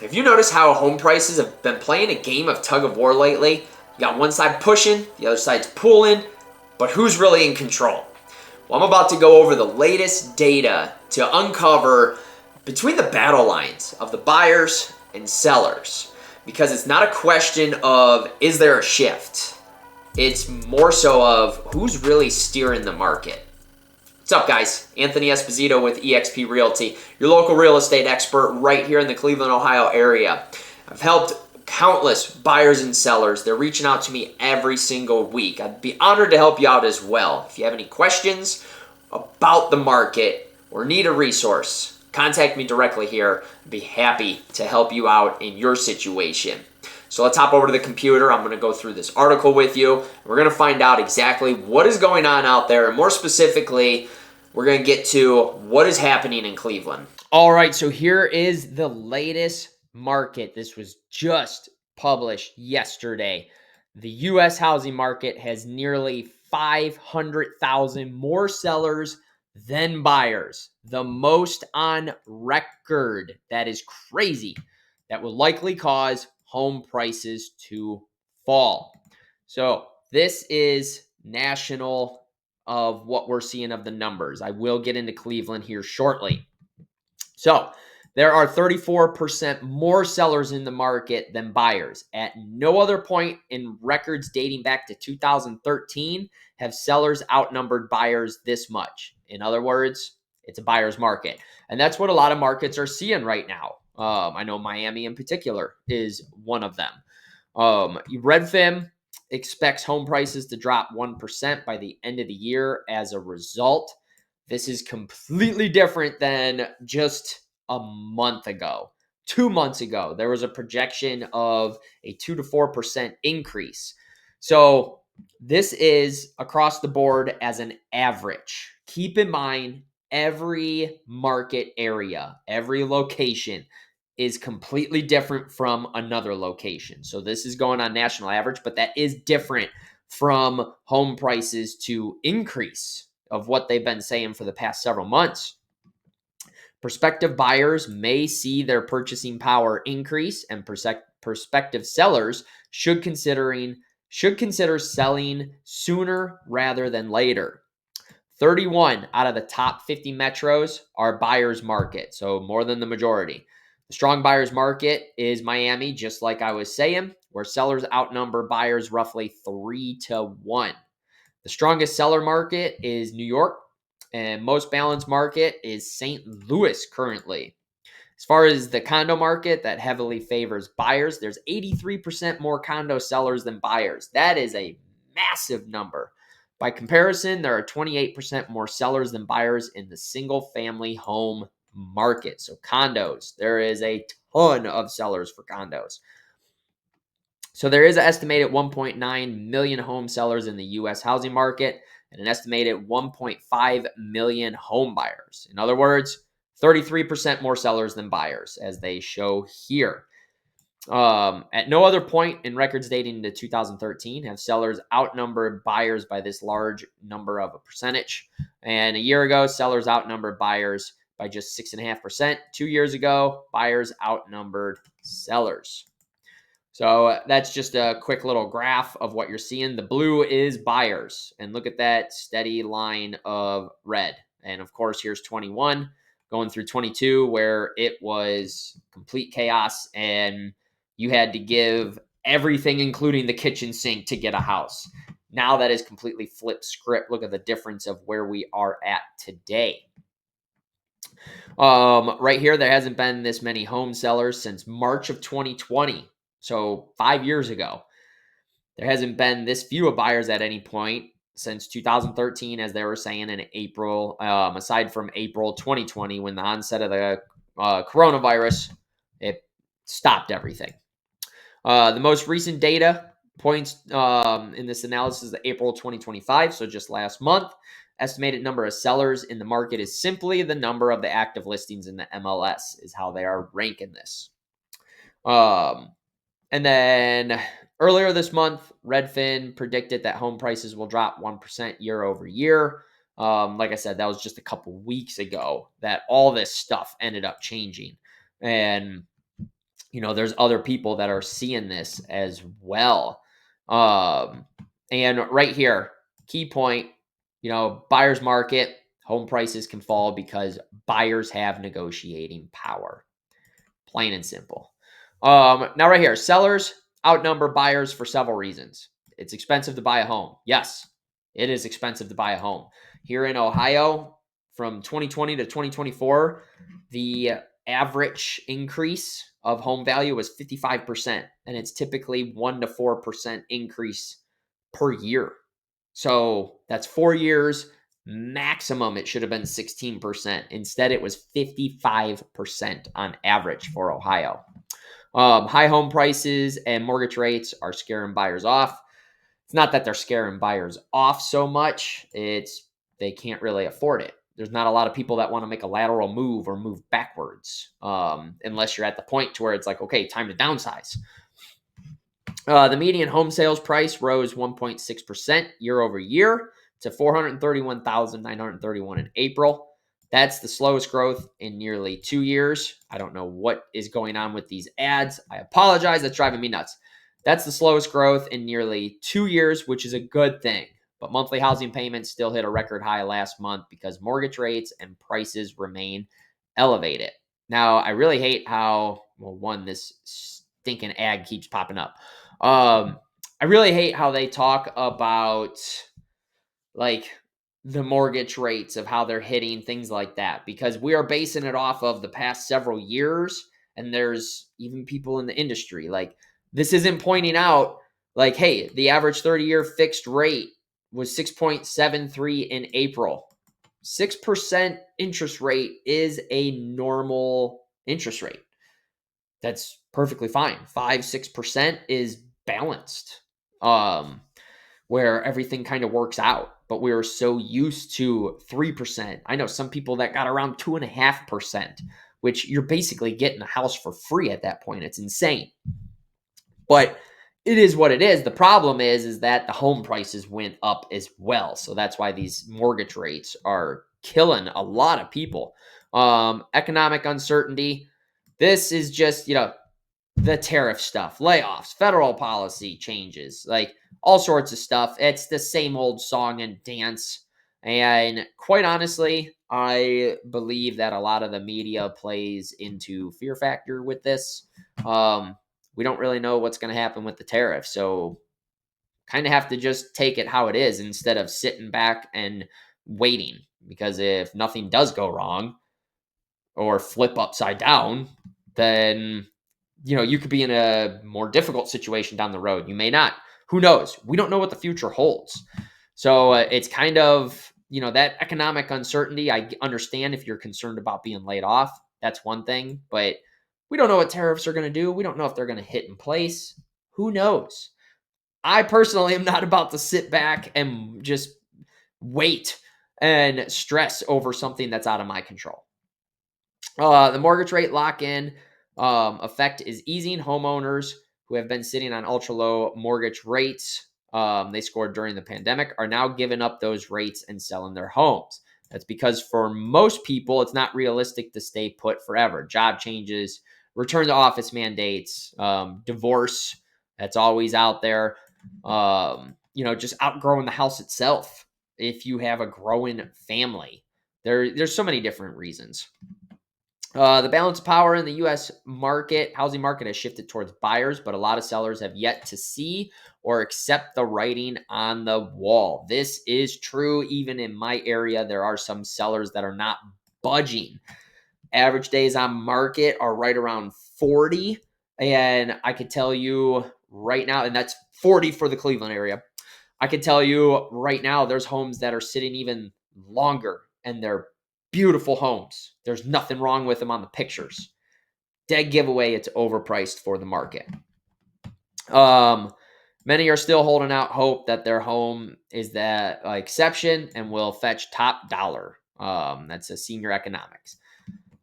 Have you noticed how home prices have been playing a game of tug of war lately? You got one side pushing, the other side's pulling, but who's really in control? Well, I'm about to go over the latest data to uncover between the battle lines of the buyers and sellers, because it's not a question of is there a shift? It's more so of who's really steering the market. What's up, guys? Anthony Esposito with eXp Realty, your local real estate expert right here in the Cleveland, Ohio area. I've helped countless buyers and sellers. They're reaching out to me every single week. I'd be honored to help you out as well. If you have any questions about the market or need a resource, contact me directly here. I'd be happy to help you out in your situation. So let's hop over to the computer. I'm going to go through this article with you. We're going to find out exactly what is going on out there. And more specifically, we're going to get to what is happening in Cleveland. All right, so here is the latest market. This was just published yesterday. The U.S. housing market has nearly 500,000 more sellers than buyers. The most on record. That is crazy. That will likely cause home prices to fall. So this is national of what we're seeing of the numbers. I will get into Cleveland here shortly. So there are 34% more sellers in the market than buyers. At no other point in records dating back to 2013 have sellers outnumbered buyers this much. In other words, it's a buyer's market. And that's what a lot of markets are seeing right now. I know Miami in particular is one of them. Redfin expects home prices to drop 1% by the end of the year as a result. This is completely different than just a month ago. 2 months ago, there was a projection of a 2 to 4% increase. So this is across the board as an average. Keep in mind, every market area, every location is completely different from another location. So this is going on national average, but that is different from home prices to increase of what they've been saying for the past several months. Prospective buyers may see their purchasing power increase, and prospective sellers should consider selling sooner rather than later. 31 out of the top 50 metros are buyers market, so more than the majority. The strong buyers market is Miami, just like I was saying, where sellers outnumber buyers roughly 3-1. The strongest seller market is New York, and most balanced market is St. Louis currently. As far as the condo market that heavily favors buyers, there's 83% more condo sellers than buyers. That is a massive number. By comparison, there are 28% more sellers than buyers in the single-family home market. So condos, there is a ton of sellers for condos. So there is an estimated 1.9 million home sellers in the U.S. housing market and an estimated 1.5 million home buyers. In other words, 33% more sellers than buyers, as they show here. At no other point in records dating to 2013 have sellers outnumbered buyers by this large number of a percentage. And a year ago, sellers outnumbered buyers by just 6.5%. 2 years ago, buyers outnumbered sellers. So that's just a quick little graph of what you're seeing. The blue is buyers. And look at that steady line of red. And of course, here's 21 going through 22, where it was complete chaos and you had to give everything, including the kitchen sink, to get a house. Now that is completely flipped script. Look at the difference of where we are at today. Right here, there hasn't been this many home sellers since March of 2020. So 5 years ago. There hasn't been this few of buyers at any point since 2013, as they were saying in April, aside from April 2020, when the onset of the coronavirus, it stopped everything. The most recent data points in this analysis is April 2025, so just last month. Estimated number of sellers in the market is simply the number of the active listings in the MLS, is how they are ranking this. And then earlier this month, Redfin predicted that home prices will drop 1% year over year. Like I said, that was just a couple weeks ago that all this stuff ended up changing. And there's other people that are seeing this as well. Um, and right here, key point, buyer's market, home prices can fall because buyers have negotiating power. Plain and simple. Now right here, sellers outnumber buyers for several reasons. It's expensive to buy a home. Yes, it is expensive to buy a home. Here in Ohio, from 2020 to 2024, the average increase of home value was 55%, and it's typically 1 to 4% increase per year. So that's 4 years. Maximum, it should have been 16%. Instead, it was 55% on average for Ohio. High home prices and mortgage rates are scaring buyers off. It's not that they're scaring buyers off so much, it's they can't really afford it. There's not a lot of people that want to make a lateral move or move backwards, unless you're at the point to where it's like, okay, time to downsize. The median home sales price rose 1.6% year over year to $431,931 in April. That's the slowest growth in nearly 2 years. I don't know what is going on with these ads. I apologize. That's driving me nuts. That's the slowest growth in nearly 2 years, which is a good thing. But monthly housing payments still hit a record high last month because mortgage rates and prices remain elevated. Now, I really hate how, this stinking ad keeps popping up. I really hate how they talk about like the mortgage rates of how they're hitting things like that, because we are basing it off of the past several years. And there's even people in the industry like this isn't pointing out like, hey, the average 30-year fixed rate was 6.73 in April. 6% interest rate is a normal interest rate. That's perfectly fine. 5-6% is balanced, where everything kind of works out. But we were so used to 3%. I know some people that got around 2.5%, which you're basically getting a house for free at that point. It's insane. But it is what it is. The problem is that the home prices went up as well. So that's why these mortgage rates are killing a lot of people. Economic uncertainty. This is just, the tariff stuff, layoffs, federal policy changes, like all sorts of stuff. It's the same old song and dance. And quite honestly, I believe that a lot of the media plays into fear factor with this. We don't really know what's going to happen with the tariff. So kind of have to just take it how it is instead of sitting back and waiting. Because if nothing does go wrong or flip upside down, then you could be in a more difficult situation down the road. You may not. Who knows? We don't know what the future holds. So it's kind of, that economic uncertainty. I understand if you're concerned about being laid off. That's one thing. But we don't know what tariffs are going to do. We don't know if they're going to hit in place. Who knows? I personally am not about to sit back and just wait and stress over something that's out of my control. The mortgage rate lock-in effect is easing. Homeowners who have been sitting on ultra low mortgage rates they scored during the pandemic are now giving up those rates and selling their homes. That's because for most people, it's not realistic to stay put forever. Job changes, return to office mandates, divorce, that's always out there. Just outgrowing the house itself. If you have a growing family, there's so many different reasons. The balance of power in the U.S. housing market has shifted towards buyers, but a lot of sellers have yet to see or accept the writing on the wall. This is true. Even in my area, there are some sellers that are not budging. Average days on market are right around 40. And I could tell you right now, and that's 40 for the Cleveland area. I could tell you right now, there's homes that are sitting even longer, and they're beautiful homes. There's nothing wrong with them on the pictures. Dead giveaway, it's overpriced for the market. Many are still holding out hope that their home is the exception and will fetch top dollar. That's a senior economics.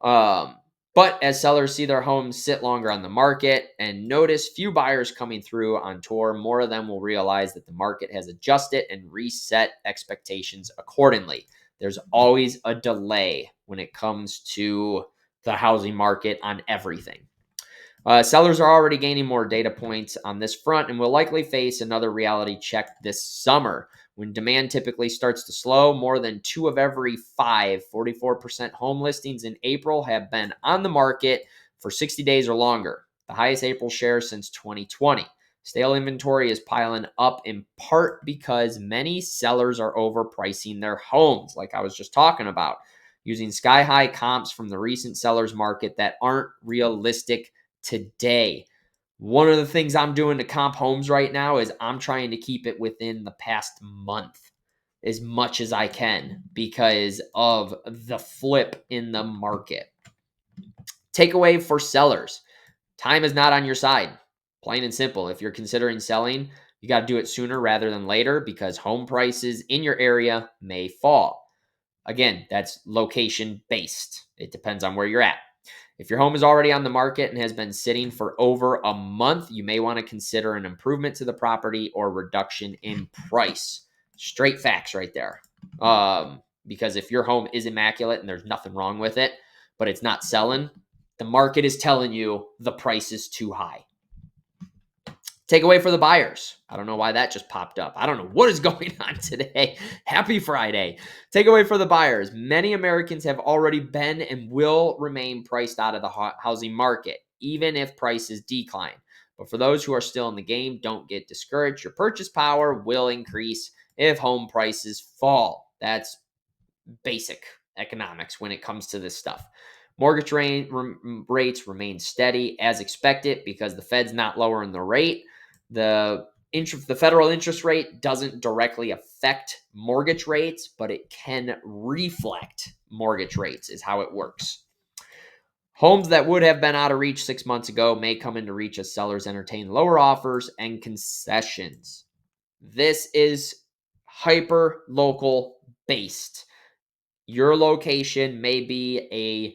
But as sellers see their homes sit longer on the market and notice few buyers coming through on tour, more of them will realize that the market has adjusted and reset expectations accordingly. There's always a delay when it comes to the housing market on everything. Sellers are already gaining more data points on this front and will likely face another reality check this summer. When demand typically starts to slow, more than 2 of every 5, 44% home listings in April have been on the market for 60 days or longer, the highest April share since 2020. Stale inventory is piling up in part because many sellers are overpricing their homes, like I was just talking about, using sky-high comps from the recent sellers market that aren't realistic today. One of the things I'm doing to comp homes right now is I'm trying to keep it within the past month as much as I can because of the flip in the market. Takeaway for sellers: time is not on your side. Plain and simple. If you're considering selling, you got to do it sooner rather than later because home prices in your area may fall. Again, that's location based. It depends on where you're at. If your home is already on the market and has been sitting for over a month, you may want to consider an improvement to the property or reduction in price. Straight facts right there. Because if your home is immaculate and there's nothing wrong with it, but it's not selling, the market is telling you the price is too high. Takeaway for the buyers. I don't know why that just popped up. I don't know what is going on today. Happy Friday. Takeaway for the buyers. Many Americans have already been and will remain priced out of the housing market, even if prices decline. But for those who are still in the game, don't get discouraged. Your purchase power will increase if home prices fall. That's basic economics when it comes to this stuff. Mortgage rates remain steady as expected because the Fed's not lowering the rate. The federal interest rate doesn't directly affect mortgage rates, but it can reflect mortgage rates is how it works. Homes that would have been out of reach 6 months ago may come into reach as sellers entertain lower offers and concessions. This is hyper local based. Your location may be a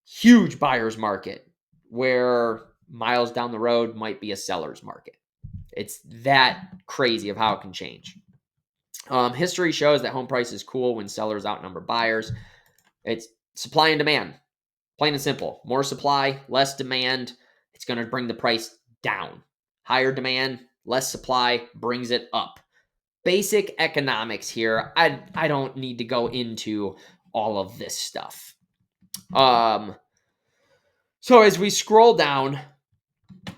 huge buyer's market where miles down the road might be a seller's market. It's that crazy of how it can change. History shows that home prices cool when sellers outnumber buyers. It's supply and demand. Plain and simple. More supply, less demand. It's going to bring the price down. Higher demand, less supply brings it up. Basic economics here. I don't need to go into all of this stuff. So as we scroll down,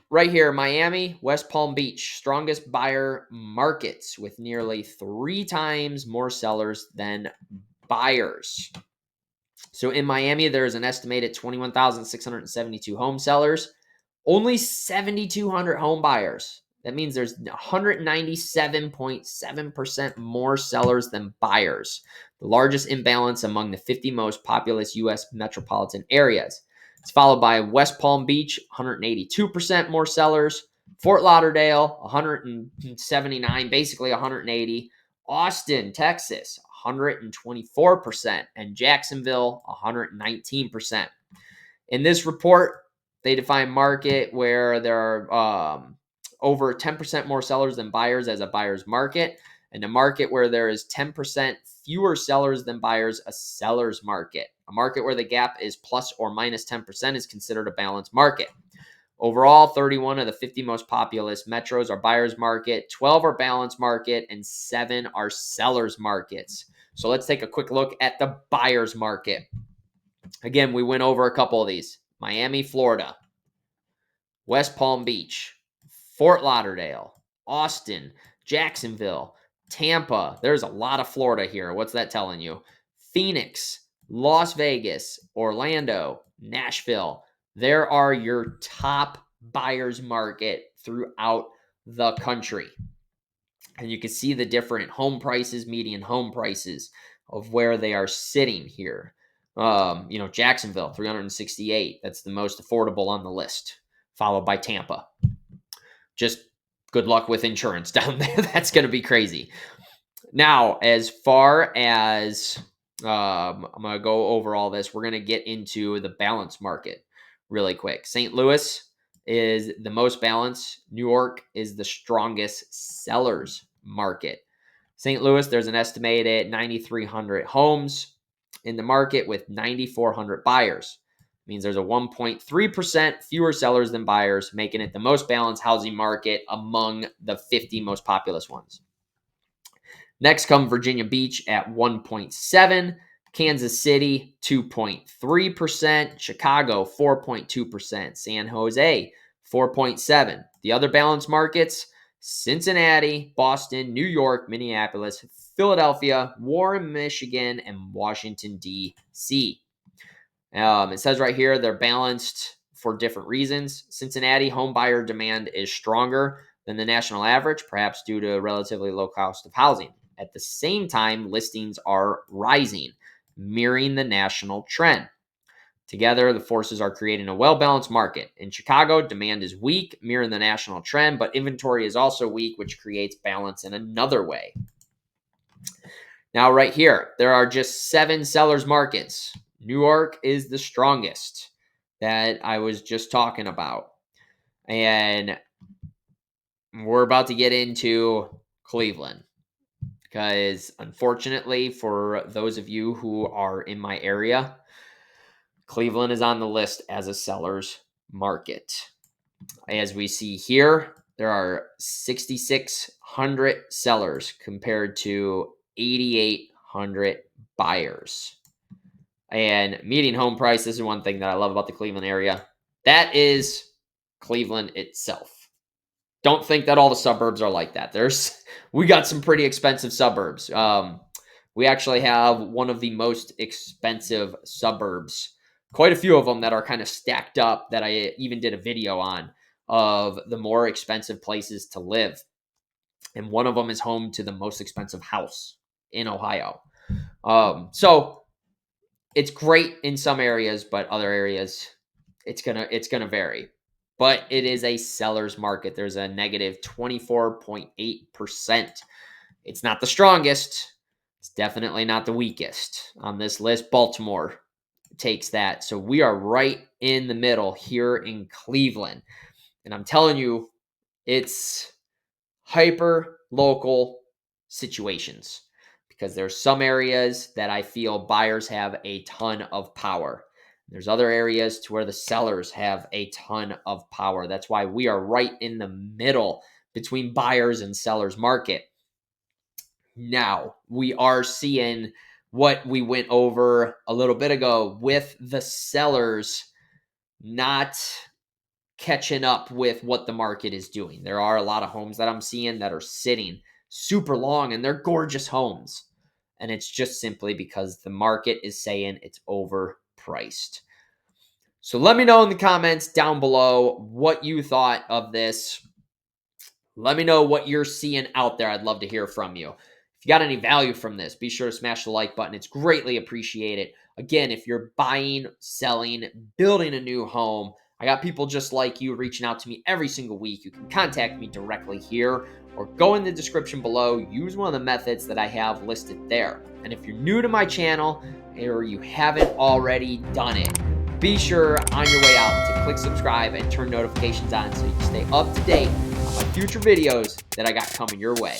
right here, Miami, West Palm Beach, strongest buyer markets with nearly 3 times more sellers than buyers. So in Miami, there's an estimated 21,672 home sellers, only 7,200 home buyers. That means there's 197.7% more sellers than buyers, the largest imbalance among the 50 most populous U.S. metropolitan areas. It's followed by West Palm Beach, 182% more sellers. Fort Lauderdale, 179, basically 180. Austin, Texas, 124%. And Jacksonville, 119%. In this report, they define market where there are over 10% more sellers than buyers as a buyer's market, and a market where there is 10% fewer sellers than buyers, a seller's market. A market where the gap is plus or minus 10% is considered a balanced market. Overall, 31 of the 50 most populous metros are buyer's market, 12 are balanced market, and 7 are seller's markets. So let's take a quick look at the buyer's market. Again, we went over a couple of these. Miami, Florida, West Palm Beach, Fort Lauderdale, Austin, Jacksonville, Tampa. There's a lot of Florida here. What's that telling you? Phoenix, Las Vegas, Orlando, Nashville. There are your top buyer's market throughout the country. And you can see the different home prices, median home prices of where they are sitting here. Jacksonville, 368. That's the most affordable on the list, followed by Tampa. Just good luck with insurance down there. That's going to be crazy. Now, as far as I'm going to go over all this, we're going to get into the balance market really quick. St. Louis is the most balanced. New York is the strongest sellers market. St. Louis, there's an estimated 9,300 homes in the market with 9,400 buyers. means there's a 1.3% fewer sellers than buyers, making it the most balanced housing market among the 50 most populous ones. Next come Virginia Beach at 1.7%, Kansas City 2.3%, Chicago 4.2%, San Jose 4.7%. The other balanced markets, Cincinnati, Boston, New York, Minneapolis, Philadelphia, Warren, Michigan, and Washington, D.C. It says right here they're balanced for different reasons. Cincinnati home buyer demand is stronger than the national average, perhaps due to a relatively low cost of housing. At the same time, listings are rising, mirroring the national trend. Together, the forces are creating a well-balanced market. In Chicago, demand is weak, mirroring the national trend, but inventory is also weak, which creates balance in another way. Now, right here, there are just 7 sellers markets. New York is the strongest that I was just talking about. And we're about to get into Cleveland. Because unfortunately, for those of you who are in my area, Cleveland is on the list as a seller's market. As we see here, there are 6,600 sellers compared to 8,800 buyers. And median home price, this is one thing that I love about the Cleveland area. That is Cleveland itself. Don't think that all the suburbs are like that. We got some pretty expensive suburbs. We actually have one of the most expensive suburbs, quite a few of them that are kind of stacked up that I even did a video on of the more expensive places to live. And one of them is home to the most expensive house in Ohio. So it's great in some areas, but other areas it's gonna vary. But it is a seller's market. There's a negative 24.8%. It's not the strongest. It's definitely not the weakest on this list. Baltimore takes that. So we are right in the middle here in Cleveland. And I'm telling you, it's hyper local situations because there's some areas that I feel buyers have a ton of power. There's other areas to where the sellers have a ton of power. That's why we are right in the middle between buyers and sellers market. Now, we are seeing what we went over a little bit ago with the sellers not catching up with what the market is doing. There are a lot of homes that I'm seeing that are sitting super long and they're gorgeous homes. And it's just simply because the market is saying it's overpriced. So let me know in the comments down below what you thought of this. Let me know what you're seeing out there. I'd love to hear from you. If you got any value from this, be sure to smash the like button. It's greatly appreciated. Again, if you're buying, selling, building a new home, I got people just like you reaching out to me every single week. You can contact me directly here or go in the description below. Use one of the methods that I have listed there. And if you're new to my channel or you haven't already done it, be sure on your way out to click subscribe and turn notifications on so you can stay up to date on my future videos that I got coming your way.